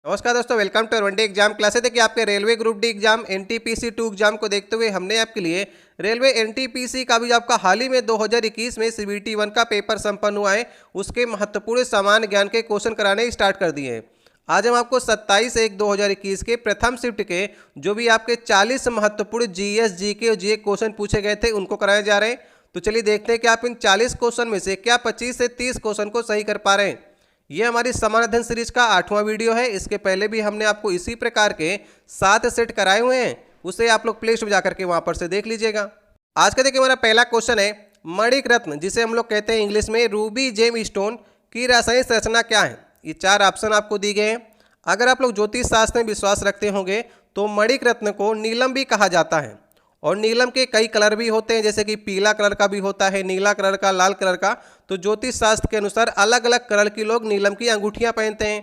नमस्कार दोस्तों, welcome to one day exam classes. देखिए आपके railway group D exam NTPC 2 exam को देखते हुए हमने आपके लिए रेलवे एनटीपीसी का भी आपका हाल ही में 2021 में सीबीटी 1 का पेपर संपन्न हुआ है, उसके महत्वपूर्ण सामान्य ज्ञान के क्वेश्चन कराने स्टार्ट कर दिए हैं। आज हम आपको 27/1/2021 के प्रथम शिफ्ट के जो भी आपके 40 महत्वपूर्ण जीएस जीके और जीए क्वेश्चन पूछे गए थे उनको कराए जा रहे हैं। तो चलिए देखते हैं कि आप इन 40 क्वेश्चन में से क्या 25 से 30 क्वेश्चन को सही कर पा रहे हैं। ये हमारी समान अध्ययन सीरीज का 8वां वीडियो है। इसके पहले भी हमने आपको इसी प्रकार के 7 सेट कराए हुए हैं, उसे आप लोग प्ले स्टोर जाकर के वहां पर से देख लीजिएगा। आज का देखिए हमारा पहला क्वेश्चन है, मणिक रत्न जिसे हम लोग कहते हैं इंग्लिश में रूबी जेम स्टोन की रासायनिक संरचना क्या है। ये 4 ऑप्शन आपको दिए गए हैं। अगर आप लोग ज्योतिष शास्त्र में विश्वास रखते होंगे तो मणिक रत्न को नीलम भी कहा जाता है, और नीलम के कई कलर भी होते हैं, जैसे कि पीला कलर का भी होता है, नीला कलर का, लाल कलर का। तो ज्योतिष शास्त्र के अनुसार अलग अलग कलर की लोग नीलम की अंगूठियां पहनते हैं।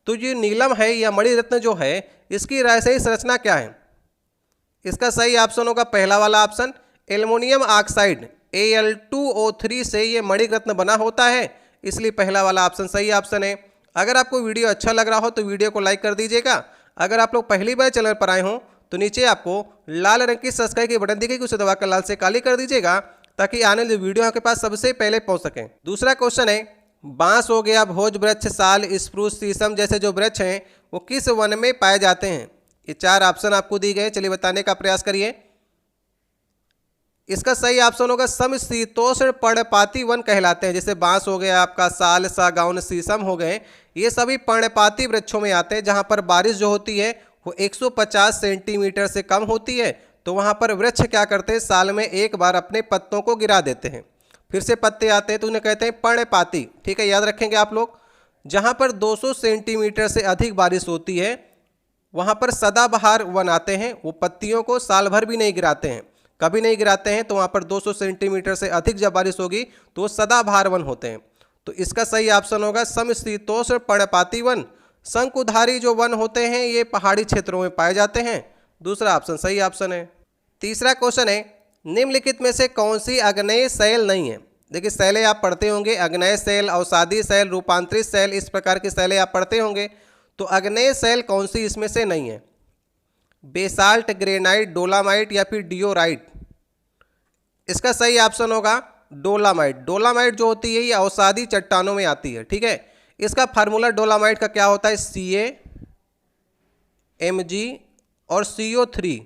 तो ये नीलम है या मणि रत्न जो है, इसकी रासायनिक संरचना क्या है? इसका सही ऑप्शन होगा पहला वाला ऑप्शन, एल्युमिनियम ऑक्साइड Al2O3 से ये मणि रत्न बना होता है, इसलिए पहला वाला ऑप्शन सही ऑप्शन है। अगर आपको वीडियो अच्छा लग रहा हो तो वीडियो को लाइक कर दीजिएगा। अगर आप लोग पहली बार चैनल पर आए हों तो नीचे आपको लाल रंग की सब्सक्राइब की बटन दिखेगी, उसे दबाकर लाल से काली कर दीजिएगा ताकि आने वाली वीडियो आपके पास सबसे पहले पहुंच सके। दूसरा क्वेश्चन है, बांस हो गया, भोज वृक्ष, साल, स्प्रूस, शीशम जैसे जो वृक्ष हैं वो किस वन में पाए जाते हैं? ये 4 ऑप्शन आपको दिए गए, चलिए बताने का प्रयास करिए। इसका सही ऑप्शन होगा समशीतोष्ण पर्णपाती वन कहलाते हैं। जैसे बांस हो गया आपका, साल, सागौन, शीशम हो गए, ये सभी पर्णपाती वृक्षों में आते हैं जहां पर बारिश जो होती है वो 150 सेंटीमीटर से कम होती है। तो वहाँ पर वृक्ष क्या करते हैं, साल में एक बार अपने पत्तों को गिरा देते हैं, फिर से पत्ते आते हैं, तो उन्हें कहते हैं पर्णपाती। ठीक है, याद रखेंगे आप लोग। जहाँ पर 200 सेंटीमीटर से अधिक बारिश होती है वहाँ पर सदाबहार वन आते हैं, वो पत्तियों को साल भर भी नहीं गिराते हैं, कभी नहीं गिराते हैं। तो वहाँ पर 200 सेंटीमीटर से अधिक जब बारिश होगी तो वो सदाबहार वन होते हैं। तो इसका सही ऑप्शन होगा समशीतोष्ण पर्णपाती वन। शंकुधारी जो वन होते हैं ये पहाड़ी क्षेत्रों में पाए जाते हैं, दूसरा ऑप्शन सही ऑप्शन है। तीसरा क्वेश्चन है, निम्नलिखित में से कौन सी आग्नेय शैल नहीं है? देखिए शैलें आप पढ़ते होंगे, आग्नेय शैल, अवसादी शैल, रूपांतरित शैल, इस प्रकार की शैलें आप पढ़ते होंगे। तो आग्नेय शैल कौन सी इसमें से नहीं है? बेसाल्ट, ग्रेनाइट, डोलामाइट या फिर डियोराइट? इसका सही ऑप्शन होगा डोलामाइट। डोलामाइट जो होती है ये अवसादी चट्टानों में आती है। ठीक है, इसका फार्मूला डोलामाइट का क्या होता है, CaMg और CO3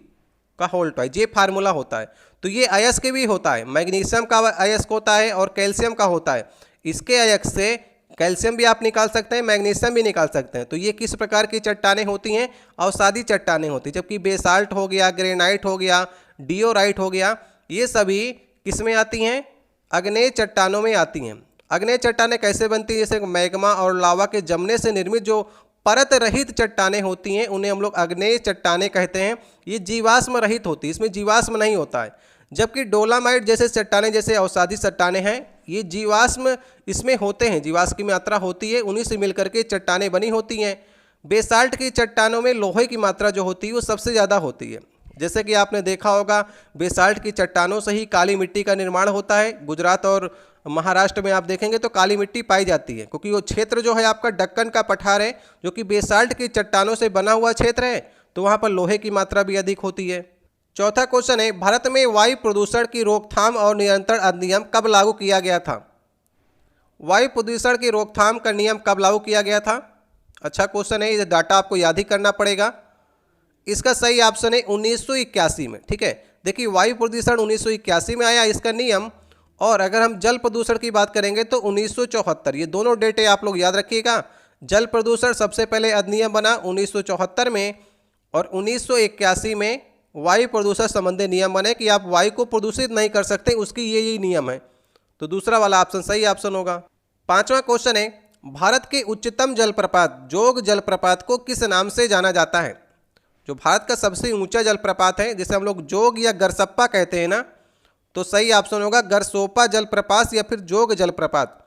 का होल ट्वाइस, ये फार्मूला होता है। तो ये अयस्क भी होता है, मैग्नीशियम का अयस्क होता है और कैल्शियम का होता है। इसके अयस्क से कैल्शियम भी आप निकाल सकते हैं, मैग्नीशियम भी निकाल सकते हैं। तो ये किस प्रकार की चट्टानें होती हैं? अवसादी चट्टानें होती हैं। जबकि बेसाल्ट हो गया, ग्रेनाइट हो गया, डियोराइट हो गया, ये सभी किस में आती हैं? आग्नेय चट्टानों में आती हैं। आग्नेय चट्टानें कैसे बनती हैं? जैसे मैग्मा और लावा के जमने से निर्मित जो परत रहित चट्टानें होती हैं उन्हें हम लोग आग्नेय चट्टानें कहते हैं। ये जीवाश्म रहित होती है, इसमें जीवाश्म नहीं होता है। जबकि डोलामाइट जैसे चट्टानें, जैसे अवसादी चट्टानें हैं, ये जीवाश्म इसमें होते हैं, जीवाश्म की मात्रा होती है, उन्हीं से मिलकर के चट्टानें बनी होती हैं। बेसाल्ट की चट्टानों में लोहे की मात्रा जो होती है वो सबसे ज़्यादा होती है। जैसे कि आपने देखा होगा बेसाल्ट की चट्टानों से ही काली मिट्टी का निर्माण होता है। गुजरात और महाराष्ट्र में आप देखेंगे तो काली मिट्टी पाई जाती है, क्योंकि वो क्षेत्र जो है आपका दक्कन का पठार है जो कि बेसाल्ट की चट्टानों से बना हुआ क्षेत्र है, तो वहाँ पर लोहे की मात्रा भी अधिक होती है। चौथा क्वेश्चन है, भारत में वायु प्रदूषण की रोकथाम और नियंत्रण अधिनियम कब लागू किया गया था? वायु प्रदूषण की रोकथाम का नियम कब लागू किया गया था? अच्छा क्वेश्चन है, ये डाटा आपको याद ही करना पड़ेगा। इसका सही ऑप्शन है 1981 में। ठीक है, देखिए वायु प्रदूषण 1981 में आया इसका नियम, और अगर हम जल प्रदूषण की बात करेंगे तो 1974। ये दोनों डेटे आप लोग याद रखिएगा। जल प्रदूषण सबसे पहले अधिनियम बना 1974 में, और 1981 में वायु प्रदूषण संबंधी नियम बने कि आप वायु को प्रदूषित नहीं कर सकते, उसकी ये नियम है। तो दूसरा वाला ऑप्शन सही ऑप्शन होगा। पांचवा क्वेश्चन है, भारत के उच्चतम जलप्रपात जोग जलप्रपात को किस नाम से जाना जाता है? जो भारत का सबसे ऊंचा जलप्रपात है, जिसे हम लोग जोग या गरसप्पा कहते हैं ना, तो सही ऑप्शन होगा गरसोपा जलप्रपात या फिर जोग जलप्रपात।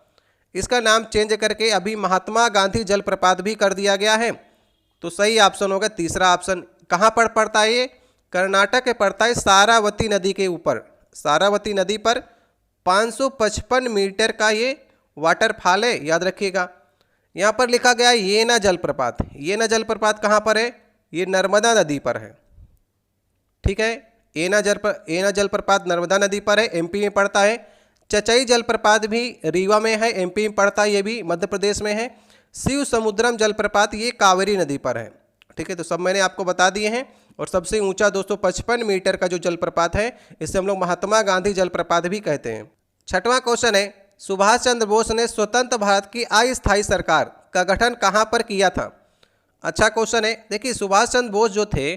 इसका नाम चेंज करके अभी महात्मा गांधी जलप्रपात भी कर दिया गया है। तो सही ऑप्शन होगा तीसरा ऑप्शन। कहाँ पर पड़ता है ये? कर्नाटक में पड़ता है, सारावती नदी के ऊपर। सारावती नदी पर 555 मीटर का ये वाटरफॉल है, याद रखिएगा। यहाँ पर लिखा गया है येना जलप्रपात। येना जलप्रपात कहाँ पर है? ये नर्मदा नदी पर है। ठीक है, येना जलप्रपात नर्मदा नदी पर है, एमपी में पड़ता है। चचई जलप्रपात भी रीवा में है, एमपी में पड़ता है, ये भी मध्य प्रदेश में है। शिव समुद्रम जलप्रपात ये कावेरी नदी पर है। ठीक है, तो सब मैंने आपको बता दिए हैं। और सबसे ऊंचा 255 मीटर का जो जलप्रपात है इसे हम लोग महात्मा गांधी जलप्रपात भी कहते हैं। छठवां क्वेश्चन है, सुभाष चंद्र बोस ने स्वतंत्र भारत की अस्थायी सरकार का गठन कहाँ पर किया था? अच्छा क्वेश्चन है। देखिए, सुभाष चंद्र बोस जो थे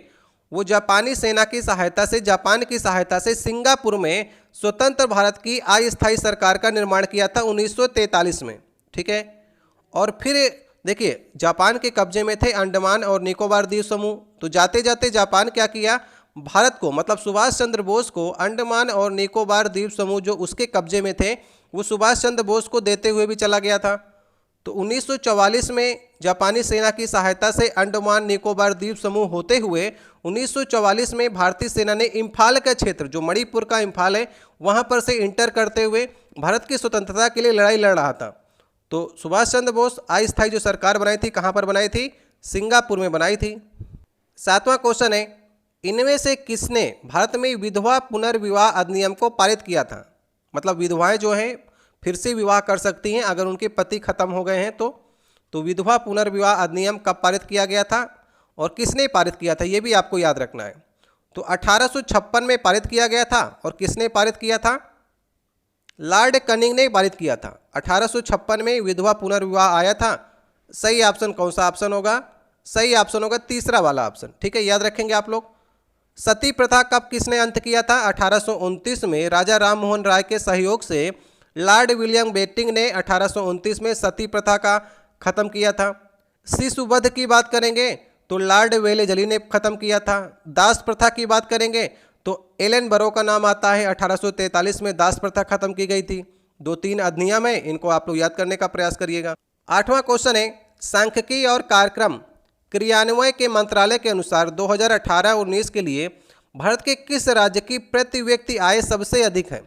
वो जापानी सेना की सहायता से, जापान की सहायता से सिंगापुर में स्वतंत्र भारत की अस्थायी सरकार का निर्माण किया था 1943 में। ठीक है, और फिर देखिए जापान के कब्जे में थे अंडमान और निकोबार द्वीप समूह। तो जाते जाते जापान क्या किया, भारत को, मतलब सुभाष चंद्र बोस को अंडमान और निकोबार द्वीप समूह जो उसके कब्जे में थे वो सुभाष चंद्र बोस को देते हुए भी चला गया था। तो 1944 में जापानी सेना की सहायता से अंडमान निकोबार द्वीप समूह होते हुए 1944 में भारतीय सेना ने इम्फाल का क्षेत्र, जो मणिपुर का इम्फाल है, वहाँ पर से इंटर करते हुए भारत की स्वतंत्रता के लिए लड़ाई लड़ रहा था। तो सुभाष चंद्र बोस अस्थायी जो सरकार बनाई थी, कहाँ पर बनाई थी? सिंगापुर में बनाई थी। सातवां क्वेश्चन है, इनमें से किसने भारत में विधवा पुनर्विवाह अधिनियम को पारित किया था? मतलब विधवाएं जो हैं फिर से विवाह कर सकती हैं अगर उनके पति खत्म हो गए हैं तो विधवा पुनर्विवाह अधिनियम कब पारित किया गया था और किसने पारित किया था, ये भी आपको याद रखना है। तो 1856 में पारित किया गया था। और किसने पारित किया था? लॉर्ड कनिंग ने पारित किया था। 1856 में विधवा पुनर्विवाह आया था। सही ऑप्शन कौन सा ऑप्शन होगा? सही ऑप्शन होगा तीसरा वाला ऑप्शन। ठीक है, याद रखेंगे आप लोग। सती प्रथा कब किसने अंत किया था? 1829 में राजा राम मोहन राय के सहयोग से लॉर्ड विलियम बेंटिंक ने 1829 में सती प्रथा का खत्म किया था। शिशुवध की बात करेंगे तो लॉर्ड वेलेजली ने खत्म किया था। दास प्रथा की बात करेंगे तो एलन बरो का नाम आता है। 1843 में दास प्रथा खत्म की गई थी। 2-3 अधिनियम है, इनको आप लोग याद करने का प्रयास करिएगा। आठवां क्वेश्चन है, सांख्यिकी और कार्यक्रम क्रियान्वयन के मंत्रालय के अनुसार 2018-19 के लिए भारत के किस राज्य की प्रति व्यक्ति आय सबसे अधिक है?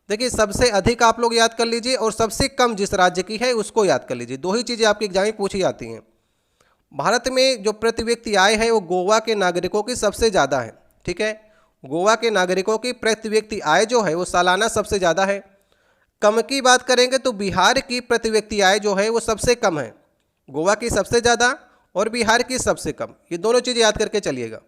देखिए, सबसे अधिक आप लोग याद कर लीजिए और सबसे कम जिस राज्य की है उसको याद कर लीजिए। दो ही चीज़ें आपके एग्जाम में पूछी जाती हैं। भारत में जो प्रति व्यक्ति आय है वो गोवा के नागरिकों की सबसे ज़्यादा है। ठीक है, गोवा के नागरिकों की प्रति व्यक्ति आय जो है वो सालाना सबसे ज़्यादा है। कम की बात करेंगे तो बिहार की प्रति व्यक्ति आय जो है वो सबसे कम है। गोवा की सबसे ज़्यादा और बिहार की सबसे कम, ये दोनों चीज़ें याद करके चलिएगा।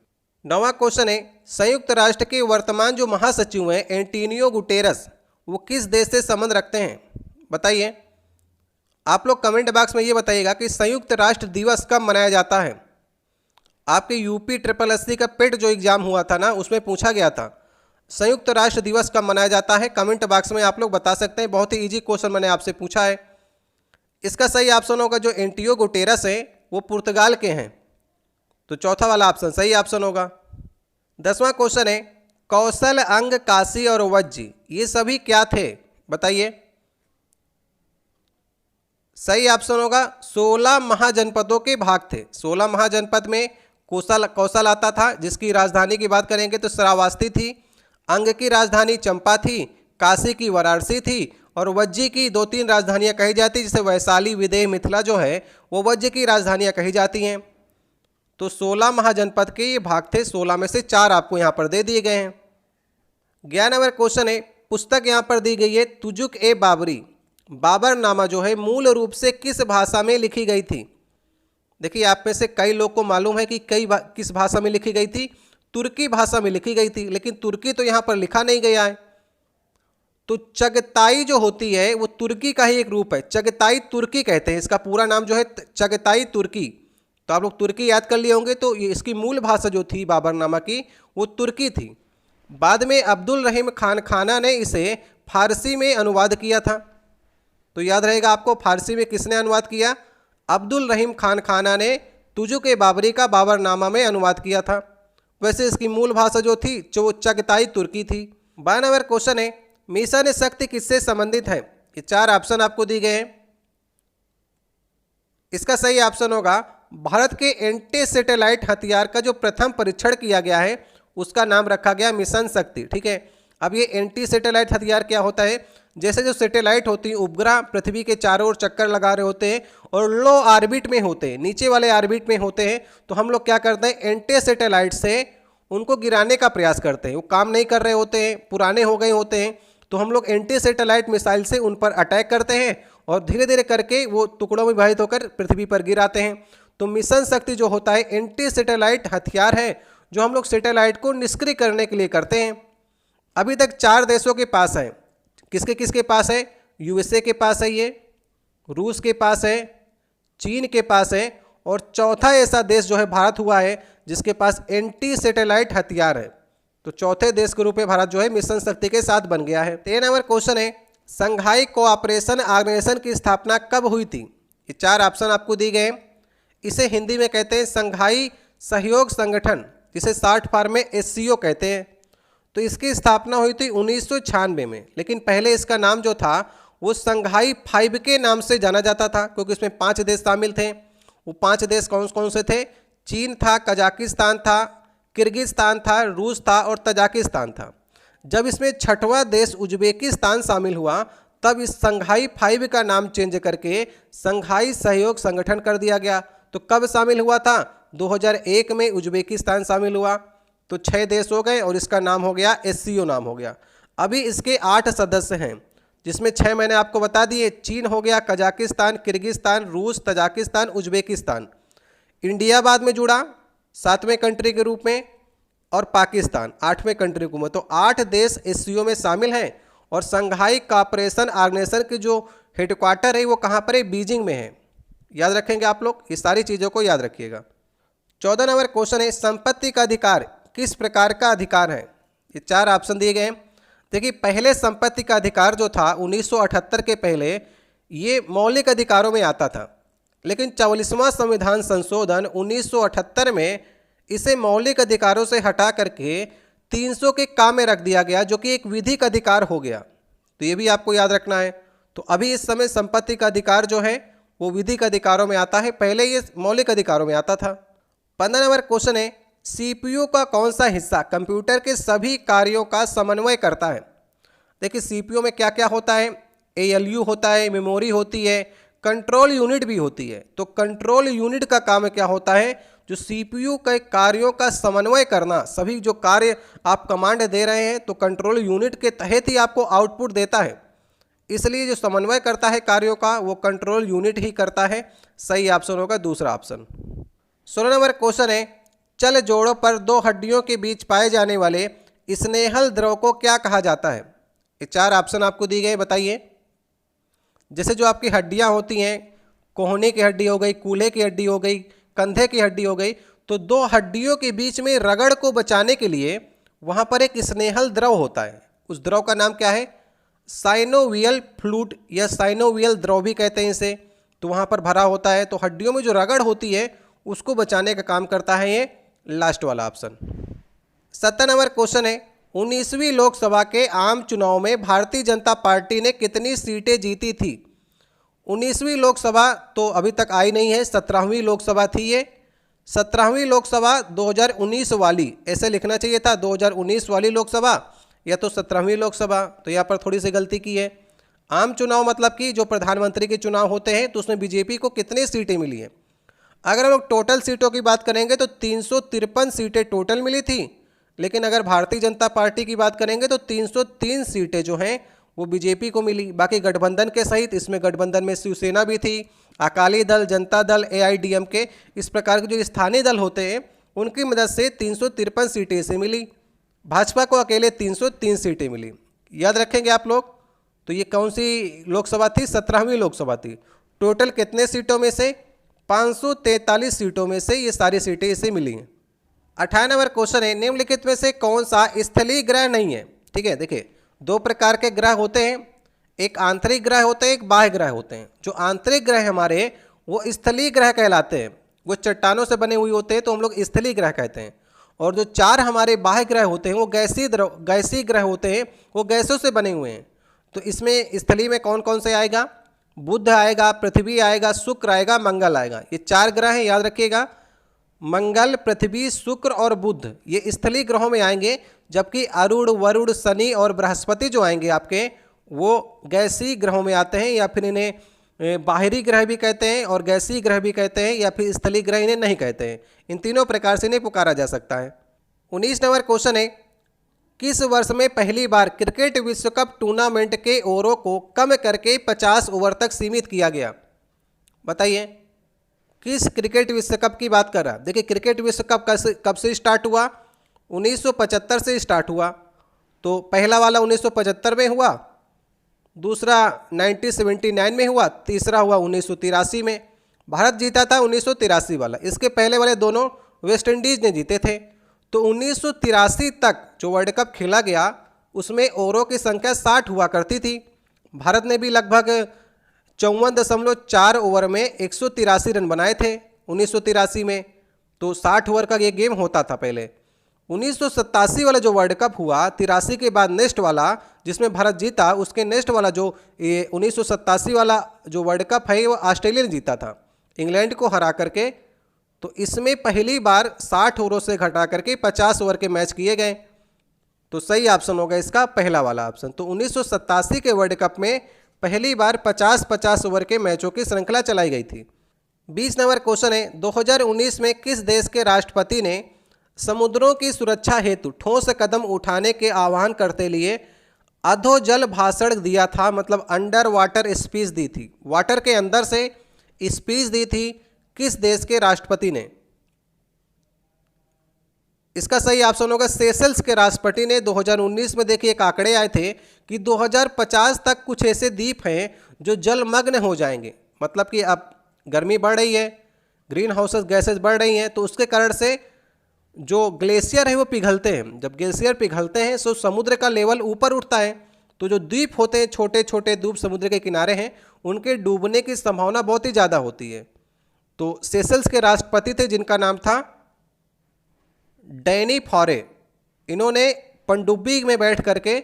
9वां क्वेश्चन है, संयुक्त राष्ट्र के वर्तमान जो महासचिव हैं एंटोनियो गुटेरस, वो किस देश से संबंध रखते हैं? बताइए। आप लोग कमेंट बॉक्स में ये बताइएगा कि संयुक्त राष्ट्र दिवस कब मनाया जाता है। आपके यूपी SSSC का पेट जो एग्जाम हुआ था ना, उसमें पूछा गया था संयुक्त राष्ट्र दिवस कब मनाया जाता है। कमेंट बॉक्स में आप लोग बता सकते हैं। बहुत ही इजी क्वेश्चन मैंने आपसे पूछा है। इसका सही ऑप्शन होगा जो एंटोनियो गुटेरस है वो पुर्तगाल के हैं। तो चौथा वाला ऑप्शन सही ऑप्शन होगा। 10वां क्वेश्चन है, कौशल, अंग, काशी और वज्जी ये सभी क्या थे? बताइए। सही ऑप्शन होगा 16 महाजनपदों के भाग थे। 16 महाजनपद में कौशल आता था, जिसकी राजधानी की बात करेंगे तो श्रावस्ती थी। अंग की राजधानी चंपा थी, काशी की वाराणसी थी और वज्जी की 2-3 राजधानियां कही जाती, जैसे वैशाली, विदेह, मिथिला जो है वो वज्जी की राजधानियां कही जाती हैं। तो 16 महाजनपद के ये भाग थे। 16 में से 4 आपको यहाँ पर दे दिए गए हैं। 11 नंबर क्वेश्चन है, पुस्तक यहाँ पर दी गई है तुजुक ए बाबरी। बाबरनामा जो है मूल रूप से किस भाषा में लिखी गई थी? देखिए, आप में से कई लोग को मालूम है कि किस भाषा में लिखी गई थी। तुर्की भाषा में लिखी गई थी, लेकिन तुर्की तो यहाँ पर लिखा नहीं गया है। तो चगताई जो होती है वो तुर्की का ही एक रूप है। चगताई तुर्की कहते हैं। इसका पूरा नाम जो है चगताई तुर्की। तो आप लोग तुर्की याद कर लिए होंगे। तो इसकी मूल भाषा जो थी बाबरनामा की वो तुर्की थी। बाद में अब्दुल रहीम खान खाना ने इसे फारसी में अनुवाद किया था। तो याद रहेगा आपको, फारसी में किसने अनुवाद किया? अब्दुल रहीम खान खाना ने तुजुक ए बाबरी का बाबरनामा में अनुवाद किया था। वैसे इसकी मूल भाषा जो थी जो चगताई तुर्की थी। 12 नंबर क्वेश्चन है, मिशन शक्ति किससे संबंधित है? ये 4 ऑप्शन आपको दिए गए हैं। इसका सही ऑप्शन होगा भारत के एंटी सैटेलाइट हथियार का जो प्रथम परीक्षण किया गया है उसका नाम रखा गया मिशन शक्ति। ठीक है, अब ये एंटी सैटेलाइट हथियार क्या होता है, जैसे जो सैटेलाइट होती है उपग्रह पृथ्वी के चारों ओर चक्कर लगा रहे होते हैं और लो ऑर्बिट में होते हैं, नीचे वाले ऑर्बिट में होते हैं, तो हम लोग क्या करते हैं एंटी सैटेलाइट से उनको गिराने का प्रयास करते हैं। वो काम नहीं कर रहे होते हैं, पुराने हो गए होते हैं, तो हम लोग एंटी सैटेलाइट मिसाइल से उन पर अटैक करते हैं और धीरे धीरे करके वो टुकड़ों में विभाजित होकर पृथ्वी पर गिराते हैं। तो मिशन शक्ति जो होता है एंटी सैटेलाइट हथियार है जो हम लोग सैटेलाइट को निष्क्रिय करने के लिए करते हैं। अभी तक 4 देशों के पास है, किसके किसके पास है, यूएसए के पास है, ये रूस के पास है, चीन के पास है और चौथा ऐसा देश जो है भारत हुआ है जिसके पास एंटी सैटेलाइट हथियार है। तो चौथे देश के रूप में भारत जो है मिशन शक्ति के साथ बन गया है। 13 नंबर क्वेश्चन है संघाई कोऑपरेशन ऑर्गेनाइजेशन की स्थापना कब हुई थी। ये 4 ऑप्शन आपको दिए गए। इसे हिंदी में कहते हैं संघाई सहयोग संगठन, जिसे शॉर्ट फॉर्म में एससीओ कहते हैं। तो इसकी स्थापना हुई थी 1996 में, लेकिन पहले इसका नाम जो था वो संघाई 5 के नाम से जाना जाता था, क्योंकि इसमें 5 देश शामिल थे। वो 5 देश कौन कौन से थे, चीन था, कजाकिस्तान था, किर्गिस्तान था, रूस था और तजाकिस्तान था। जब इसमें 6वां देश उज्बेकिस्तान शामिल हुआ तब इस संघाई 5 का नाम चेंज करके संघाई सहयोग संगठन कर दिया गया। तो कब शामिल हुआ था, 2001 में उज्बेकिस्तान शामिल हुआ। तो 6 देश हो गए और इसका नाम हो गया एससीओ नाम हो गया। अभी इसके 8 सदस्य हैं, जिसमें 6 मैंने आपको बता दिए, चीन हो गया, कजाकिस्तान, किर्गिस्तान, रूस, तजाकिस्तान, उज्बेकिस्तान। इंडिया बाद में जुड़ा 7वें कंट्री के रूप में और पाकिस्तान 8वें कंट्री के रूप में। तो 8 देश एससीओ में शामिल हैं और संघाई कोऑपरेशन ऑर्गेनाइजेशन की जो हेडक्वार्टर है वो कहाँ पर है, बीजिंग में है। याद रखेंगे आप लोग, ये सारी चीज़ों को याद रखिएगा। 14 नंबर क्वेश्चन है संपत्ति का अधिकार किस प्रकार का अधिकार है। ये 4 ऑप्शन दिए गए हैं। देखिए पहले संपत्ति का अधिकार जो था 1978 के पहले ये मौलिक अधिकारों में आता था, लेकिन 44वां संविधान संशोधन 1978 में इसे मौलिक अधिकारों से हटा करके 300 के काम में रख दिया गया, जो कि एक विधिक अधिकार हो गया। तो ये भी आपको याद रखना है। तो अभी इस समय संपत्ति का अधिकार जो है वो विधिक अधिकारों में आता है, पहले ये मौलिक अधिकारों में आता था। 15 नंबर क्वेश्चन है सीपीयू का कौन सा हिस्सा कंप्यूटर के सभी कार्यों का समन्वय करता है। देखिए सीपीयू में क्या क्या होता है, एएलयू होता है, मेमोरी होती है, कंट्रोल यूनिट भी होती है। तो कंट्रोल यूनिट का काम क्या होता है, जो सीपीयू के कार्यों का समन्वय करना। सभी जो कार्य आप कमांड दे रहे हैं तो कंट्रोल यूनिट के तहत ही आपको आउटपुट देता है, इसलिए जो समन्वय करता है कार्यों का वो कंट्रोल यूनिट ही करता है। सही ऑप्शन होगा दूसरा ऑप्शन। 16 नंबर क्वेश्चन है चल जोड़ों पर 2 हड्डियों के बीच पाए जाने वाले स्नेहल द्रव को क्या कहा जाता है। ये 4 ऑप्शन आपको दिए गए, बताइए। जैसे जो आपकी हड्डियां होती हैं, कोहनी की हड्डी हो गई, कूल्हे की हड्डी हो गई, कंधे की हड्डी हो गई, तो 2 हड्डियों के बीच में रगड़ को बचाने के लिए वहाँ पर एक स्नेहल द्रव होता है। उस द्रव का नाम क्या है, साइनोवियल फ्लूइड या साइनोवियल द्रव भी कहते हैं इसे। तो वहाँ पर भरा होता है, तो हड्डियों में जो रगड़ होती है उसको बचाने का काम करता है ये लास्ट वाला ऑप्शन। 17 नंबर क्वेश्चन है 19वीं लोकसभा के आम चुनाव में भारतीय जनता पार्टी ने कितनी सीटें जीती थी। 19वीं लोकसभा तो अभी तक आई नहीं है, 17वीं लोकसभा थी ये। 17वीं लोकसभा 2019 वाली, ऐसे लिखना चाहिए था 2019 वाली लोकसभा या तो 17वीं लोकसभा। तो यहाँ पर थोड़ी सी गलती की है। आम चुनाव मतलब कि जो प्रधानमंत्री के चुनाव होते हैं तो उसमें बीजेपी को कितनी सीटें मिली हैं। अगर हम लोग टोटल सीटों की बात करेंगे तो 353 सीटें टोटल मिली थी, लेकिन अगर भारतीय जनता पार्टी की बात करेंगे तो 303 सीटें जो हैं वो बीजेपी को मिली। बाकी गठबंधन के सहित, इसमें गठबंधन में शिवसेना भी थी, अकाली दल, जनता दल, एआईडीएमके, इस प्रकार के जो स्थानीय दल होते हैं उनकी मदद से 353 सीटें से मिली। भाजपा को अकेले 303 सीटें मिली। याद रखेंगे आप लोग। तो ये कौन सी लोकसभा थी, 17वीं लोकसभा थी। टोटल कितने सीटों में से, 543 सीटों में से ये सारी सीटें इसे मिली हैं। 18 नंबर क्वेश्चन है निम्नलिखित में से कौन सा स्थलीय ग्रह नहीं है। ठीक है, देखिए 2 प्रकार के ग्रह होते हैं, एक आंतरिक ग्रह होते हैं, एक बाह्य ग्रह होते हैं। जो आंतरिक ग्रह हमारे वो स्थलीय ग्रह कहलाते हैं, वो चट्टानों से बने हुए होते हैं तो हम लोग स्थलीय ग्रह कहते हैं। और जो 4 हमारे बाह्य ग्रह होते हैं वो गैसीय ग्रह होते हैं, वो गैसों से बने हुए हैं। तो इसमें स्थलीय में कौन कौन से आएगा, बुध आएगा, पृथ्वी आएगा, शुक्र आएगा, मंगल आएगा। ये 4 ग्रह हैं, याद रखिएगा। मंगल, पृथ्वी, शुक्र और बुध ये स्थलीय ग्रहों में आएंगे, जबकि अरुण, वरुण, शनि और बृहस्पति जो आएंगे आपके, वो गैसीय ग्रहों में आते हैं, या फिर इन्हें बाहरी ग्रह भी कहते हैं और गैसीय ग्रह भी कहते हैं, या फिर स्थलीय ग्रह इन्हें नहीं कहते हैं। इन तीनों प्रकार से इन्हें पुकारा जा सकता है। 19 नंबर क्वेश्चन है, किस वर्ष में पहली बार क्रिकेट विश्व कप टूर्नामेंट के ओवरों को कम करके 50 ओवर तक सीमित किया गया? बताइए किस क्रिकेट विश्व कप की बात कर रहा है। देखिए क्रिकेट विश्व कप कब से स्टार्ट हुआ? 1975 से स्टार्ट हुआ। तो पहला वाला 1975 में हुआ, दूसरा 1979 में हुआ, तीसरा हुआ 1983 में। भारत जीता था 1983 वाला। इसके पहले वाले दोनों वेस्ट इंडीज़ ने जीते थे। तो 1983 तक जो वर्ल्ड कप खेला गया उसमें ओवरों की संख्या 60 हुआ करती थी। भारत ने भी लगभग 54.4 ओवर में 183 रन बनाए थे 1983 में। तो 60 ओवर का ये गेम होता था पहले। 1987 वाला जो वर्ल्ड कप हुआ, 83 के बाद नेक्स्ट वाला जिसमें भारत जीता, उसके नेक्स्ट वाला जो 1987 वाला जो वर्ल्ड कप है वो ऑस्ट्रेलिया ने जीता था इंग्लैंड को हरा करके। तो इसमें पहली बार 60 ओवरों से घटा करके 50 ओवर के मैच किए गए। तो सही ऑप्शन होगा इसका पहला वाला ऑप्शन। तो 1987 के वर्ल्ड कप में पहली बार 50-50 ओवर के मैचों की श्रृंखला चलाई गई थी। 20 नंबर क्वेश्चन है, 2019 में किस देश के राष्ट्रपति ने समुद्रों की सुरक्षा हेतु ठोस कदम उठाने के आह्वान करते लिए अधोजल भाषण दिया था? मतलब अंडर वाटर स्पीच दी थी, वाटर के अंदर से स्पीच दी थी किस देश के राष्ट्रपति ने? इसका सही ऑप्शन होगा सेशल्स के राष्ट्रपति ने। 2019 में देखिए एक आंकड़े आए थे कि 2050 तक कुछ ऐसे द्वीप हैं जो जलमग्न हो जाएंगे। मतलब कि अब गर्मी बढ़ रही है, ग्रीन हाउस गैसेज बढ़ रही हैं, तो उसके कारण से जो ग्लेशियर है वो पिघलते हैं। जब ग्लेशियर पिघलते हैं तो समुद्र का लेवल ऊपर उठता है। तो जो द्वीप होते हैं, छोटे छोटे द्वीप समुद्र के किनारे हैं, उनके डूबने की संभावना बहुत ही ज़्यादा होती है। तो सेशल्स के राष्ट्रपति थे जिनका नाम था डैनी फॉरे। इन्होंने पनडुब्बी में बैठ करके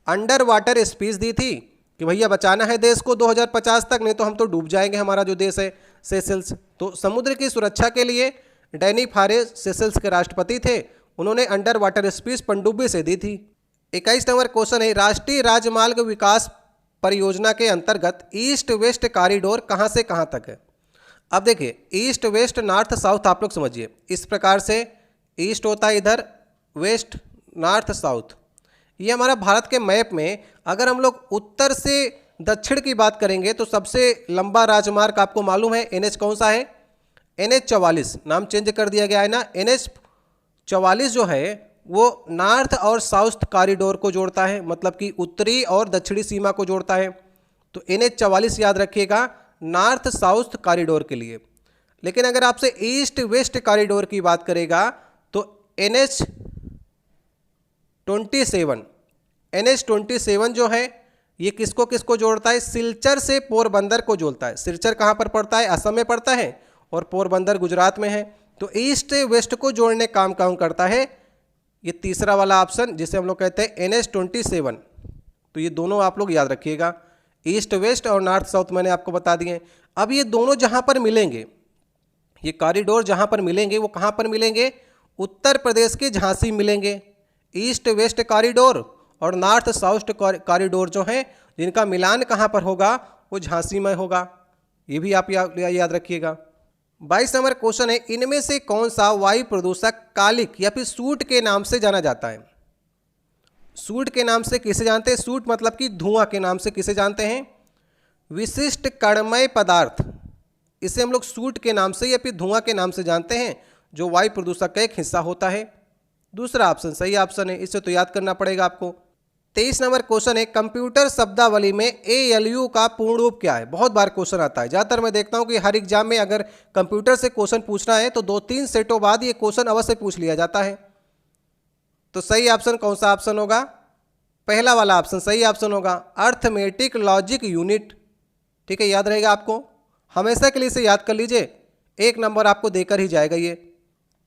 अंडर वाटर स्पीच दी थी कि भैया बचाना है देश को 2050 तक, नहीं तो हम तो डूब जाएंगे, हमारा जो देश है सेशल्स। तो समुद्र की सुरक्षा के लिए डैनी फॉरे सेशल्स के राष्ट्रपति थे। उन्होंने अंडर वाटर स्पीच पनडुब्बी से दी थी। 21 नंबर क्वेश्चन है, राष्ट्रीय राजमार्ग विकास परियोजना के अंतर्गत ईस्ट वेस्ट कॉरिडोर कहाँ से कहाँ तक है? अब देखिए ईस्ट वेस्ट नॉर्थ साउथ आप लोग समझिए। इस प्रकार से ईस्ट होता है इधर, वेस्ट नॉर्थ साउथ। ये हमारा भारत के मैप में अगर हम लोग उत्तर से दक्षिण की बात करेंगे तो सबसे लंबा राजमार्ग आपको मालूम है NH कौन सा है? NH 44। नाम चेंज कर दिया गया है ना। NH 44 जो है वो नॉर्थ और साउथ कॉरिडोर को जोड़ता है, मतलब कि उत्तरी और दक्षिणी सीमा को जोड़ता है। तो NH 44 याद रखिएगा नॉर्थ साउथ कॉरिडोर के लिए। लेकिन अगर आपसे ईस्ट वेस्ट कॉरिडोर की बात करेगा तो NH 27 जो है ये किसको किसको जोड़ता है? सिलचर से पोरबंदर को जोड़ता है। सिलचर कहाँ पर पड़ता है? असम में पड़ता है, और पोरबंदर गुजरात में है। तो ईस्ट वेस्ट को जोड़ने काम करता है ये तीसरा वाला ऑप्शन, जिसे हम लोग कहते हैं NH 27। तो ये दोनों आप लोग याद रखिएगा, ईस्ट वेस्ट और नॉर्थ साउथ मैंने आपको बता दिए। अब ये दोनों जहाँ पर मिलेंगे, ये कॉरिडोर जहाँ पर मिलेंगे वो कहाँ पर मिलेंगे? उत्तर प्रदेश के झांसी मिलेंगे। ईस्ट वेस्ट कॉरिडोर और नॉर्थ साउथ कॉरिडोर जो हैं जिनका मिलान कहाँ पर होगा? वो झांसी में होगा। ये भी आप याद रखिएगा। 22 नंबर क्वेश्चन है, इनमें से कौन सा वायु प्रदूषक कालिक या फिर सूट के नाम से जाना जाता है? सूट के नाम से किसे जानते हैं? सूट मतलब कि धुआं के नाम से किसे जानते हैं? विशिष्ट कणमय पदार्थ, इसे हम लोग सूट के नाम से या फिर धुआं के नाम से जानते हैं, जो वायु प्रदूषक का एक हिस्सा होता है। दूसरा ऑप्शन सही ऑप्शन है, इसे तो याद करना पड़ेगा आपको। 23 नंबर क्वेश्चन है, कंप्यूटर शब्दावली में ALU का पूर्ण रूप क्या है? बहुत बार क्वेश्चन आता है। ज़्यादातर मैं देखता हूँ कि हर एग्जाम में अगर कंप्यूटर से क्वेश्चन पूछना है तो 2-3 सेटों बाद ये क्वेश्चन अवश्य पूछ लिया जाता है। तो सही ऑप्शन कौन सा ऑप्शन होगा? पहला वाला ऑप्शन सही ऑप्शन होगा, अर्थमेटिक लॉजिक यूनिट। ठीक है, याद रहेगा आपको, हमेशा के लिए इसे याद कर लीजिए, 1 नंबर आपको देकर ही जाएगा ये।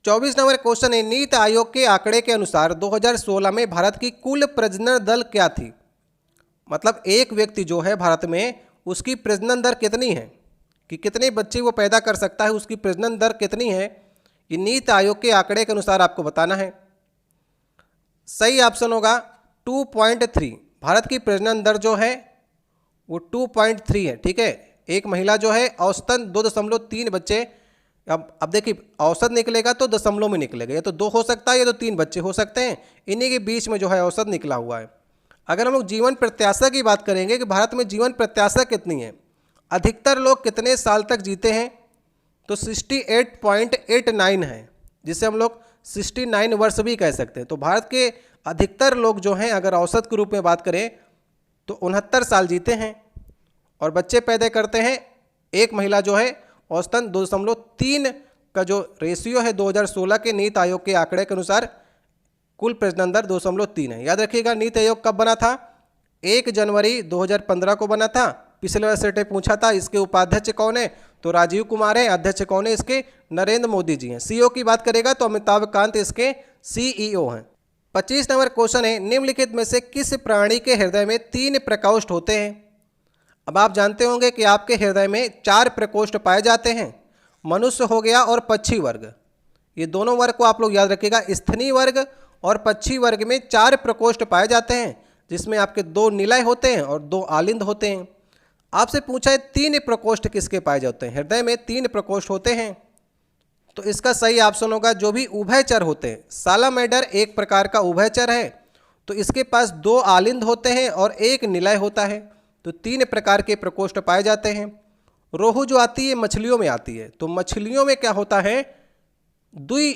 24 नंबर क्वेश्चन है, नीति आयोग के आंकड़े के अनुसार 2016 में भारत की कुल प्रजनन दर क्या थी? मतलब एक व्यक्ति जो है भारत में उसकी प्रजनन दर कितनी है, कि कितने बच्चे वो पैदा कर सकता है, उसकी प्रजनन दर कितनी है, ये नीति आयोग के आंकड़े के अनुसार आपको बताना है। सही ऑप्शन होगा 2.3। भारत की प्रजनन दर जो है वो 2.3 है। ठीक है, एक महिला जो है औसतन 2.3 बच्चे, अब देखिए औसत निकलेगा तो दशमलव में निकलेगा, या तो 2 हो सकता है या तो 3 बच्चे हो सकते हैं, इन्हीं के बीच में जो है औसत निकला हुआ है। अगर हम लोग जीवन प्रत्याशा की बात करेंगे कि भारत में जीवन प्रत्याशा कितनी है, अधिकतर लोग कितने साल तक जीते हैं, तो 68.89 है, जिसे हम लोग 69 वर्ष भी कह सकते हैं। तो भारत के अधिकतर लोग जो हैं अगर औसत के रूप में बात करें तो 69 साल जीते हैं और बच्चे पैदा करते हैं। एक महिला जो है औसतन 2.3 का जो रेशियो है 2016 के नीति आयोग के आंकड़े के अनुसार कुल प्रजनन दर 2.3 है। याद रखिएगा नीति आयोग कब बना था, 1 जनवरी 2015 को बना था। पिछले वर्ष सेट पूछा था इसके उपाध्यक्ष कौन है, तो राजीव कुमार है। अध्यक्ष कौन है इसके, नरेंद्र मोदी जी हैं। सीईओ की बात करेगा तो अमिताभ कांत इसके सीईओ हैं। 25 नंबर क्वेश्चन है, निम्नलिखित में से किस प्राणी के हृदय में 3 प्रकोष्ठ होते हैं। अब आप जानते होंगे कि आपके हृदय में 4 प्रकोष्ठ पाए जाते हैं, मनुष्य हो गया और पक्षी वर्ग। ये दोनों वर्ग को आप लोग याद रखिएगा, स्थनीय वर्ग और पक्षी वर्ग में 4 प्रकोष्ठ पाए जाते हैं, जिसमें आपके 2 निलय होते हैं और 2 आलिंद होते हैं। आपसे पूछा है 3 प्रकोष्ठ किसके पाए जाते हैं, हृदय में 3 प्रकोष्ठ होते हैं, तो इसका सही ऑप्शन होगा जो भी उभयचर होते हैं। सालामैंडर एक प्रकार का उभयचर है, तो इसके पास 2 आलिंद होते हैं और 1 निलय होता है, तो 3 प्रकार के प्रकोष्ठ पाए जाते हैं। रोहू जो आती है मछलियों में आती है, तो मछलियों में क्या होता है, 2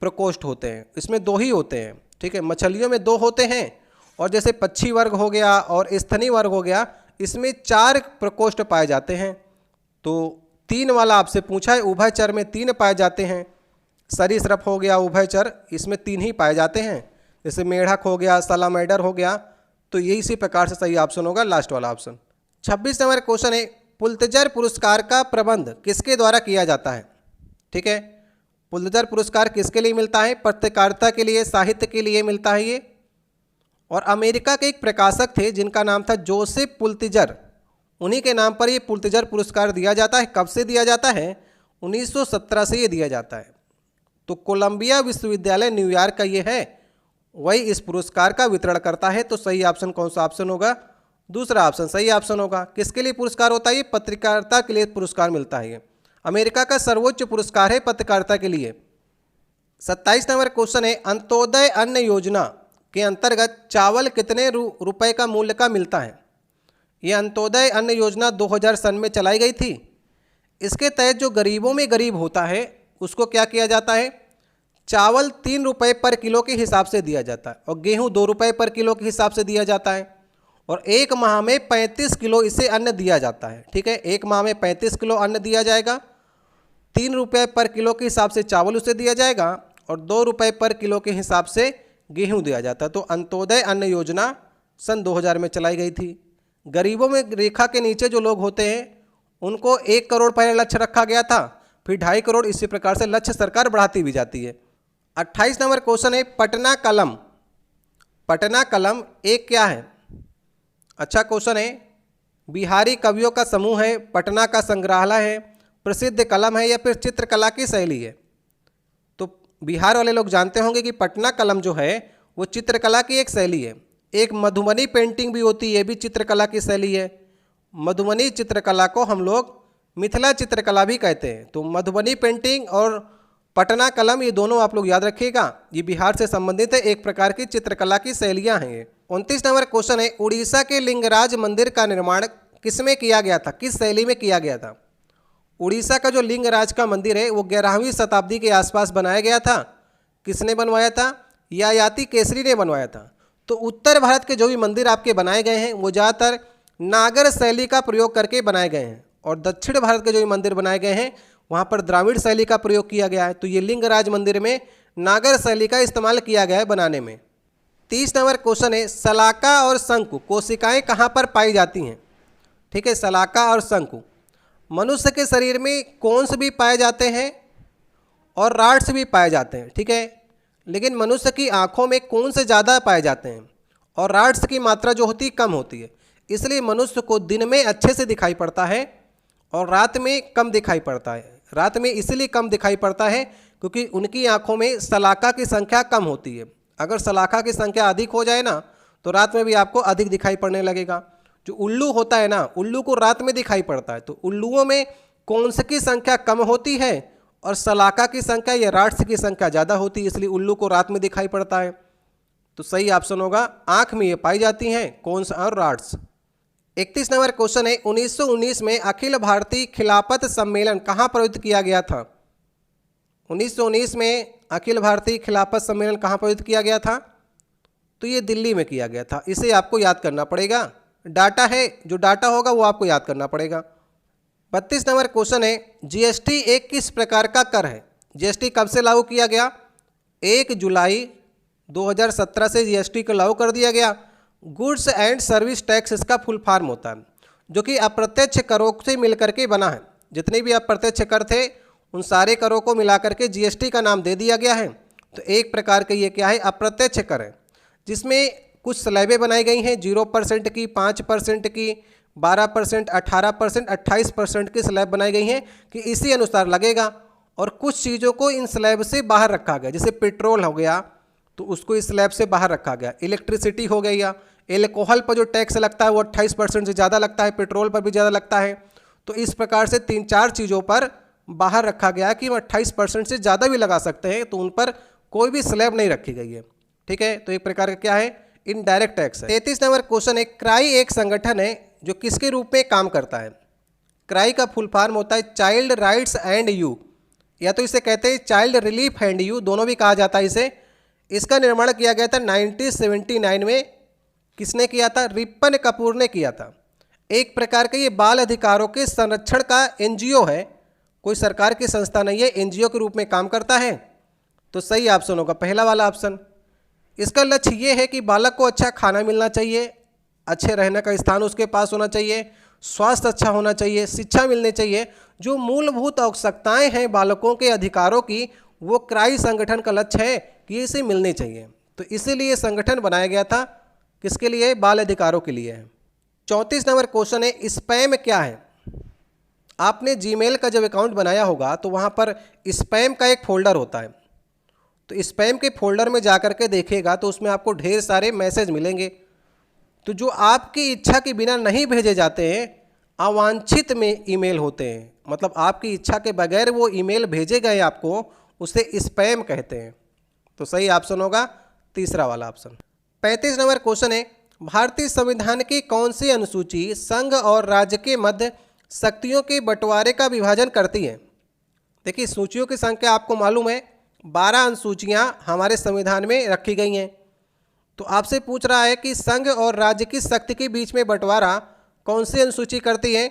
प्रकोष्ठ होते हैं, इसमें 2 ही होते हैं। ठीक है, मछलियों में 2 होते हैं, और जैसे पक्षी वर्ग हो गया और स्थनीय वर्ग हो गया, इसमें 4 प्रकोष्ठ पाए जाते हैं। तो 3 वाला आपसे पूछा है, उभयचर में 3 पाए जाते हैं। सरीसृप हो गया उभयचर, इसमें 3 ही पाए जाते हैं, जैसे मेढक हो गया, सालामैंडर हो गया, तो ये इसी प्रकार से सही ऑप्शन होगा लास्ट वाला ऑप्शन। 26 नंबर क्वेश्चन है, पुलित्जर पुरस्कार का प्रबंध किसके द्वारा किया जाता है। ठीक है, पुलित्जर पुरस्कार किसके लिए मिलता है, पत्रकारिता के लिए, साहित्य के लिए मिलता है ये। और अमेरिका के एक प्रकाशक थे जिनका नाम था जोसेफ पुलित्जर, उन्हीं के नाम पर ये पुलित्जर पुरस्कार दिया जाता है। कब से दिया जाता है, 1917 से ये दिया जाता है। तो कोलंबिया विश्वविद्यालय न्यूयॉर्क का ये है, वही इस पुरस्कार का वितरण करता है। तो सही ऑप्शन कौन सा ऑप्शन होगा, दूसरा ऑप्शन सही ऑप्शन होगा। किसके लिए पुरस्कार होता है, ये पत्रकारिता के लिए पुरस्कार मिलता है। ये अमेरिका का सर्वोच्च पुरस्कार है पत्रकारिता के लिए। 27 नंबर क्वेश्चन है, अंत्योदय अन्न योजना के अंतर्गत चावल कितने रुपए का मूल्य का मिलता है। ये अंत्योदय अन्न योजना 2000 सन में चलाई गई थी। इसके तहत जो गरीबों में गरीब होता है उसको क्या किया जाता है, चावल 3 रुपये पर किलो के हिसाब से दिया जाता है, और गेहूं 2 रुपये पर किलो के हिसाब से दिया जाता है, और 1 माह में 35 किलो इसे अन्न दिया जाता है। ठीक है, 1 माह में 35 किलो अन्न दिया जाएगा, 3 रुपये पर किलो के हिसाब से चावल उसे दिया जाएगा, और 2 रुपये पर किलो के हिसाब से गेहूं दिया जाता है। तो अंत्योदय अन्न योजना सन 2000 में चलाई गई थी। गरीबों में रेखा के नीचे जो लोग होते हैं उनको 1 करोड़ पहले लक्ष्य रखा गया था, फिर 2.5 करोड़, इसी प्रकार से लक्ष्य सरकार बढ़ाती भी जाती है। 28 नंबर क्वेश्चन है, पटना कलम। पटना कलम एक क्या है, अच्छा क्वेश्चन है। बिहारी कवियों का समूह है, पटना का संग्रहालय है, प्रसिद्ध कलम है, या फिर चित्रकला की शैली है। तो बिहार वाले लोग जानते होंगे कि पटना कलम जो है वो चित्रकला की एक शैली है। एक मधुबनी पेंटिंग भी होती है, ये भी चित्रकला की शैली है। मधुबनी चित्रकला को हम लोग मिथिला चित्रकला भी कहते हैं। तो मधुबनी पेंटिंग और पटना कलम, ये दोनों आप लोग याद रखिएगा, ये बिहार से संबंधित है, एक प्रकार की चित्रकला की शैलियाँ हैं ये। 29 नंबर क्वेश्चन है, उड़ीसा के लिंगराज मंदिर का निर्माण किसमें किया गया था, किस शैली में किया गया था। उड़ीसा का जो लिंगराज का मंदिर है वो 11वीं शताब्दी के आसपास बनाया गया था। किसने बनवाया था, ययाति केसरी ने बनवाया था। तो उत्तर भारत के जो भी मंदिर आपके बनाए गए हैं वो ज़्यादातर नागर शैली का प्रयोग करके बनाए गए हैं, और दक्षिण भारत के जो भी मंदिर बनाए गए हैं वहाँ पर द्राविड़ शैली का प्रयोग किया गया है। तो ये लिंगराज मंदिर में नागर शैली का इस्तेमाल किया गया है बनाने में। 30 नंबर क्वेश्चन है, शलाका और शंकु कोशिकाएं कहाँ पर पाई जाती हैं। ठीक है, शलाका और शंकु मनुष्य के शरीर में कोन्स भी पाए जाते हैं और राड्स भी पाए जाते हैं। ठीक है, लेकिन मनुष्य की आँखों में कोन्स ज़्यादा पाए जाते हैं और राड्स की मात्रा जो होती है कम होती है। इसलिए मनुष्य को दिन में अच्छे से दिखाई पड़ता है और रात में कम दिखाई पड़ता है। रात में इसलिए कम दिखाई पड़ता है क्योंकि उनकी आँखों में शलाका की संख्या कम होती है। अगर सलाखा की संख्या अधिक हो जाए ना तो रात में भी आपको अधिक दिखाई पड़ने लगेगा। जो उल्लू होता है ना, उल्लू को रात में दिखाई पड़ता है, तो उल्लुओं में कौन सी की संख्या कम होती है और सलाखा की संख्या या राट्स की संख्या ज़्यादा होती है, इसलिए उल्लू को रात में दिखाई पड़ता है। तो सही ऑप्शन होगा आँख में ये पाई जाती हैं कौन सा और राट्स। 31 नंबर क्वेश्चन है 1919 में अखिल भारतीय खिलाफत सम्मेलन कहाँ प्रयुक्त किया गया था? 1919 में अखिल भारतीय खिलाफत सम्मेलन कहाँ प्रयुक्त किया गया था? तो ये दिल्ली में किया गया था। इसे आपको याद करना पड़ेगा, डाटा है, जो डाटा होगा वो आपको याद करना पड़ेगा। 32 नंबर क्वेश्चन है जीएसटी एक किस प्रकार का कर है? जीएसटी कब से लागू किया गया? 1 जुलाई 2017 से जीएसटी को लागू कर दिया गया। गुड्स एंड सर्विस टैक्स इसका फुल फॉर्म होता है, जो कि अप्रत्यक्ष करों से मिलकर के बना है। जितने भी अप्रत्यक्ष कर थे उन सारे करों को मिलाकर के जीएसटी का नाम दे दिया गया है। तो एक प्रकार का ये क्या है? अप्रत्यक्ष कर है, जिसमें कुछ स्लैबें बनाई गई हैं 0% की, 5% की, 12%, 18%, 28% की स्लैब बनाई गई हैं कि इसी अनुसार लगेगा। और कुछ चीज़ों को इन स्लैब से बाहर रखा गया, जैसे पेट्रोल हो गया तो उसको इस स्लैब से बाहर रखा गया, इलेक्ट्रिसिटी हो गई, या एल्कोहल पर जो टैक्स लगता है वो 28% से ज़्यादा लगता है, पेट्रोल पर भी ज़्यादा लगता है। तो इस प्रकार से 3-4 चीज़ों पर बाहर रखा गया कि वो 28% से ज़्यादा भी लगा सकते हैं, तो उन पर कोई भी स्लैब नहीं रखी गई है। ठीक है, तो एक प्रकार का क्या है? इनडायरेक्ट टैक्स है। 33 नंबर क्वेश्चन है क्राई एक संगठन है जो किसके रूप में काम करता है? क्राई का फुल फॉर्म होता है चाइल्ड राइट्स एंड यू, या तो इसे कहते हैं चाइल्ड रिलीफ एंड यू, दोनों भी कहा जाता है इसे। इसका निर्माण किया गया था 1979 में। किसने किया था? रिपन कपूर ने किया था। एक प्रकार के ये बाल अधिकारों के संरक्षण का एनजीओ है, कोई सरकार की संस्था नहीं है, एनजीओ के रूप में काम करता है। तो सही ऑप्शन होगा पहला वाला ऑप्शन। इसका लक्ष्य ये है कि बालक को अच्छा खाना मिलना चाहिए, अच्छे रहने का स्थान उसके पास होना चाहिए, स्वास्थ्य अच्छा होना चाहिए, शिक्षा मिलनी चाहिए। जो मूलभूत आवश्यकताएं हैं बालकों के अधिकारों की, वो क्राई संगठन का लक्ष्य है कि इसे मिलनी चाहिए। तो इसीलिए संगठन बनाया गया था, किसके लिए? बाल अधिकारों के लिए है। 34 नंबर क्वेश्चन है स्पैम क्या है? आपने जीमेल का जब अकाउंट बनाया होगा तो वहाँ पर स्पैम का एक फोल्डर होता है। तो स्पैम के फोल्डर में जाकर के देखिएगा तो उसमें आपको ढेर सारे मैसेज मिलेंगे। तो जो आपकी इच्छा के बिना नहीं भेजे जाते हैं, अवांछित में ईमेल होते हैं, मतलब आपकी इच्छा के बगैर वो ईमेल भेजे गए आपको, उसे स्पैम कहते हैं। तो सही ऑप्शन होगा तीसरा वाला ऑप्शन। 35 नंबर क्वेश्चन है भारतीय संविधान की कौन सी अनुसूची संघ और राज्य के मध्य शक्तियों के बंटवारे का विभाजन करती है? देखिए, सूचियों की संख्या आपको मालूम है, 12 अनुसूचियां हमारे संविधान में रखी गई हैं। तो आपसे पूछ रहा है कि संघ और राज्य की शक्ति के बीच में बंटवारा कौन सी अनुसूची करती है?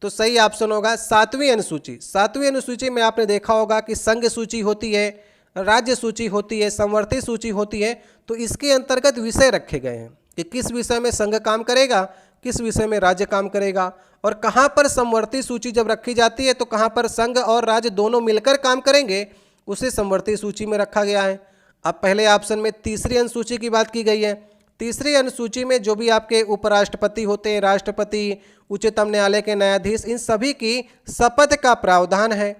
तो सही ऑप्शन होगा 7वीं अनुसूची। 7वीं अनुसूची में आपने देखा होगा कि संघ सूची होती है, राज्य सूची होती है, समवर्ती सूची होती है। तो इसके अंतर्गत विषय रखे गए हैं कि किस विषय में संघ काम करेगा, किस विषय में राज्य काम करेगा, और कहाँ पर समवर्ती सूची जब रखी जाती है तो कहाँ पर संघ और राज्य दोनों मिलकर काम करेंगे, उसे समवर्ती सूची में रखा गया है। अब पहले ऑप्शन में तीसरी अनुसूची की बात की गई है। तीसरी अनुसूची में जो भी आपके उपराष्ट्रपति होते हैं, राष्ट्रपति, उच्चतम न्यायालय के न्यायाधीश, इन सभी की शपथ का प्रावधान है।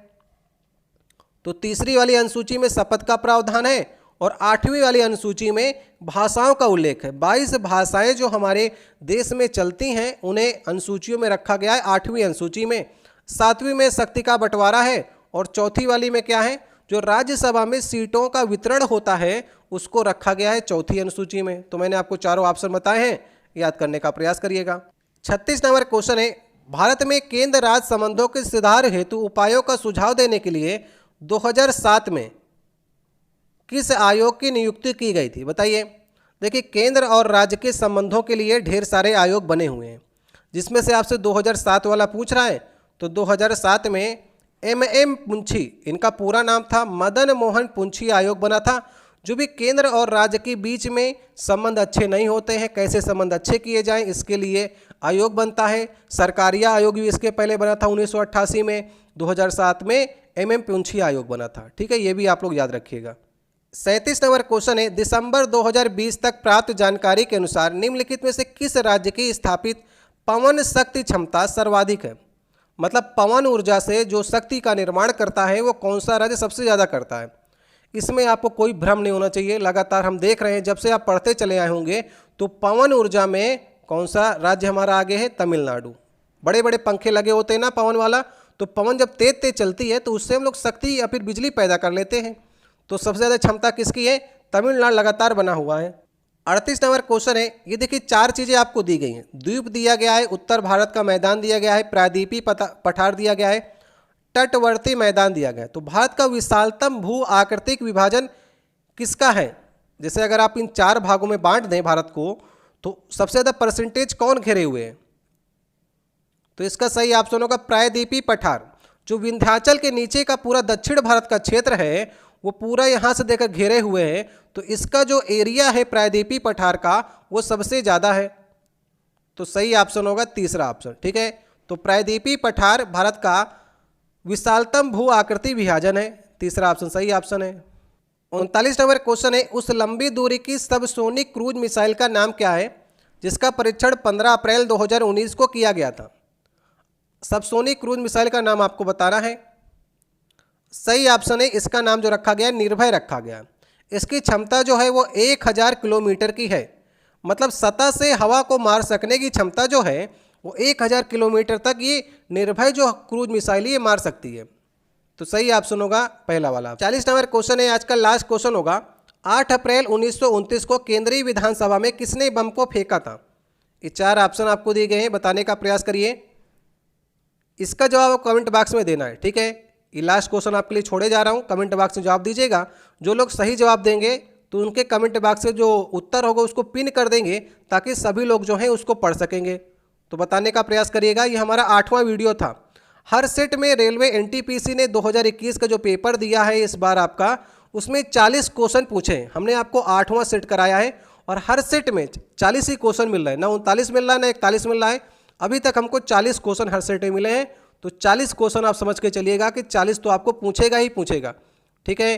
तो तीसरी वाली अनुसूची में शपथ का प्रावधान है और 8वीं वाली अनुसूची में भाषाओं का उल्लेख है। 22 भाषाएं जो हमारे देश में चलती हैं उन्हें अनुसूचियों में रखा गया है 8वीं अनुसूची में। 7वीं में शक्ति का बंटवारा है और चौथी वाली में क्या है? जो राज्यसभा में सीटों का वितरण होता है उसको रखा गया है चौथी अनुसूची में। तो मैंने आपको चारों ऑप्शन बताए हैं, याद करने का प्रयास करिएगा। 36 नंबर क्वेश्चन है भारत में केंद्र राज्य संबंधों के सुधार हेतु उपायों का सुझाव देने के लिए 2007 में किस आयोग की नियुक्ति की गई थी? बताइए। देखिए, केंद्र और राज्य के संबंधों के लिए ढेर सारे आयोग बने हुए हैं, जिसमें से आपसे 2007 वाला पूछ रहा है। तो 2007 में MM पुंछी, इनका पूरा नाम था मदन मोहन पुंछी आयोग बना था। जो भी केंद्र और राज्य के बीच में संबंध अच्छे नहीं होते हैं, कैसे संबंध अच्छे किए जाएं, इसके लिए आयोग बनता है। सरकारिया आयोग भी इसके पहले बना था 1988 में। 2007 में MM पुंछी आयोग बना था। ठीक है, ये भी आप लोग याद रखिएगा। 37 नंबर क्वेश्चन है दिसंबर 2020 तक प्राप्त जानकारी के अनुसार निम्नलिखित में से किस राज्य की स्थापित पवन शक्ति क्षमता सर्वाधिक है? मतलब पवन ऊर्जा से जो शक्ति का निर्माण करता है वो कौन सा राज्य सबसे ज़्यादा करता है? इसमें आपको कोई भ्रम नहीं होना चाहिए। लगातार हम देख रहे हैं, जब से आप पढ़ते चले आए होंगे, तो पवन ऊर्जा में कौन सा राज्य हमारा आगे है? तमिलनाडु। बड़े बड़े पंखे लगे होते हैं ना पवन वाला, तो पवन जब तेज तेज चलती है तो उससे हम लोग शक्ति या फिर बिजली पैदा कर लेते हैं। तो सबसे ज़्यादा क्षमता किसकी है? तमिलनाडु लगातार बना हुआ है। 38 नंबर क्वेश्चन है, ये देखिए 4 चीज़ें आपको दी गई हैं। द्वीप दिया गया है, उत्तर भारत का मैदान दिया गया है, प्रायद्वीपीय पठार दिया गया है, तटवर्ती मैदान दिया गया है। तो भारत का विशालतम भू आकृतिक विभाजन किसका है? जैसे अगर आप इन 4 भागों में बांट दें भारत को, तो सबसे ज़्यादा परसेंटेज कौन घेरे हुए हैं? तो इसका सही ऑप्शन होगा प्रायद्वीपीय पठार। जो विंध्याचल के नीचे का पूरा दक्षिण भारत का क्षेत्र है, वो पूरा यहाँ से देखकर घेरे हुए हैं, तो इसका जो एरिया है प्रायद्वीपीय पठार का, वो सबसे ज़्यादा है। तो सही ऑप्शन होगा तीसरा ऑप्शन। ठीक है, तो प्रायद्वीपीय पठार भारत का विशालतम भू आकृति विभाजन है। तीसरा ऑप्शन सही ऑप्शन है। 39 नंबर क्वेश्चन है, उस लंबी दूरी की सबसोनिक क्रूज मिसाइल का नाम क्या है जिसका परीक्षण 15 अप्रैल 2019 को किया गया था? सबसोनिक क्रूज मिसाइल का नाम आपको बताना है। सही ऑप्शन है, इसका नाम जो रखा गया निर्भय रखा गया। इसकी क्षमता जो है वो 1000 किलोमीटर की है। मतलब सतह से हवा को मार सकने की क्षमता जो है वो 1000 किलोमीटर तक ये निर्भय जो क्रूज मिसाइल ये मार सकती है। तो सही ऑप्शन होगा पहला वाला। 40 नंबर क्वेश्चन है, आज का लास्ट क्वेश्चन होगा। 8 अप्रैल 1929 को केंद्रीय विधानसभा में किसने बम को फेंका था? ये 4 ऑप्शन आपको दिए गए हैं, बताने का प्रयास करिए। इसका जवाब कमेंट बॉक्स में देना है। ठीक है, ये लास्ट क्वेश्चन आपके लिए छोड़े जा रहा हूँ, कमेंट बॉक्स में जवाब दीजिएगा। जो लोग सही जवाब देंगे तो उनके कमेंट बॉक्स से जो उत्तर होगा उसको पिन कर देंगे, ताकि सभी लोग जो हैं उसको पढ़ सकेंगे। तो बताने का प्रयास करिएगा। ये हमारा 8वां वीडियो था। हर सेट में रेलवे एनटीपीसी ने 2021 का जो पेपर दिया है इस बार आपका, उसमें 40 क्वेश्चन पूछे हैं। हमने आपको 8वां सेट कराया है और हर सेट में 40 ही क्वेश्चन मिल रहा है, ना 39 मिल रहा है ना 41 मिल रहा है। अभी तक हमको 40 क्वेश्चन हर सेट में मिले हैं। तो 40 क्वेश्चन आप समझ के चलिएगा कि 40 तो आपको पूछेगा ही पूछेगा। ठीक है,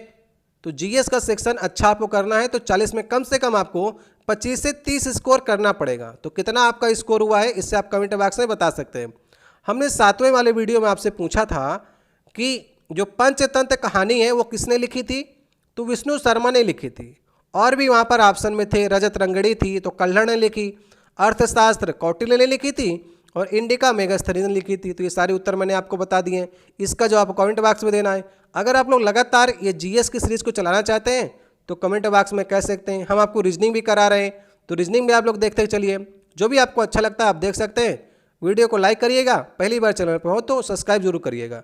तो जीएस का सेक्शन अच्छा आपको करना है तो 40 में कम से कम आपको 25 से 30 स्कोर करना पड़ेगा। तो कितना आपका स्कोर हुआ है इससे आप कमेंट बॉक्स में बता सकते हैं। हमने 7वें वाले वीडियो में आपसे पूछा था कि जो पंचतंत्र कहानी है वो किसने लिखी थी? तो विष्णु शर्मा ने लिखी थी। और भी वहाँ पर ऑप्शन में थे, रजत रंगड़ी थी तो कल्हड़ ने लिखी, अर्थशास्त्र कौटिल्य ने लिखी थी और इंडिका मेगास्थनी ने लिखी थी। तो ये सारे उत्तर मैंने आपको बता दिए हैं। इसका जवाब आपको कमेंट बॉक्स में देना है। अगर आप लोग लगातार ये जीएस की सीरीज़ को चलाना चाहते हैं तो कमेंट बॉक्स में कह सकते हैं। हम आपको रीजनिंग भी करा रहे हैं, तो रीजनिंग भी आप लोग देखते चलिए। जो भी आपको अच्छा लगता है आप देख सकते हैं। वीडियो को लाइक करिएगा, पहली बार चैनल पर हो तो सब्सक्राइब जरूर करिएगा।